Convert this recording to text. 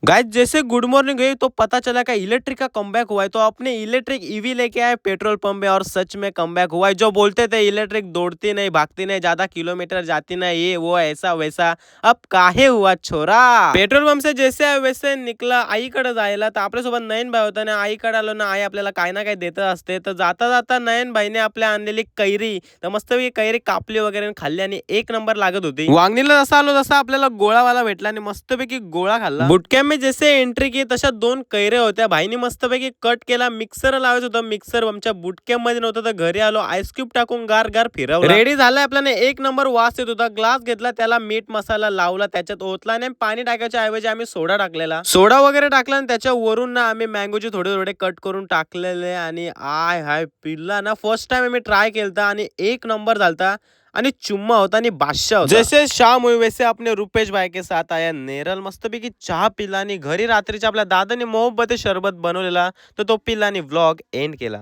Guys जैसे good morning हुई तो पता चला कि इलेक्ट्रिक का कमबैक हुआ है। तो अपने इलेक्ट्रिक ईवी लेके आए पेट्रोल पंप में और सच में कमबैक हुआ है। जो बोलते थे इलेक्ट्रिक दौड़ती नहीं भागती नहीं ज्यादा किलोमीटर जाती नहीं ये वो ऐसा वैसा, अब काहे हुआ छोरा। पेट्रोल पंप से जैसे आहे वैसे निकला आईकडे जायला। तर आपल्यासोबत नयन भाई होता ना, आईकडे आलो ना, आई आपल्याला काही ना काही देत असते। तर जाता जाता नयन भाईने आपल्या आणलेली कैरी तर मस्तपैकी कैरी कापली वगैरे खाल्ली आणि एक नंबर लागत होती। वांगणीला जसा आलो तसा आपल्याला गोळावाला भेटला आणि मस्तपैकी गोळा खाल्ला। बुटकॅम्प में जैसे एंट्री की तशा दोन कैरे होत्या। भाईनी मस्तपैकी कट केला, मिक्सर लावायचं होतं, मिक्सर आमच्या बुटकॅम्प मध्ये नव्हतं तर घरी आलो, आईस क्यूब टाकून गार गार फिरवला। रेडी झालाय आपल्याने एक नंबर वास येत होता। ग्लास घेतला, त्याला मीठ मसाला लावला, त्याच्यात ओतला आणि पाणी टाकायच्या ऐवजी आम्ही सोडा टाकलेला। सोडा वगैरे टाकला आणि त्याच्या वरून ना आम्ही मँगोचे थोडे थोडे कट करून टाकलेले आणि आय हाय पिल्ला ना फर्स्ट टाइम आम्ही ट्राय केलता आणि एक नंबर झालता आणि चुम्मा होता आणि बादशाह होता। जैसे शाम हुई वैसे अपने रुपेश भाई के साथ आया नेरल, मस्तपैकी चहा पिला आणि घरी रात्रीच्या आपल्या दादाने मोहब्बते शरबत बनवलेला तर तो पिला आणि व्लॉग एंड केला।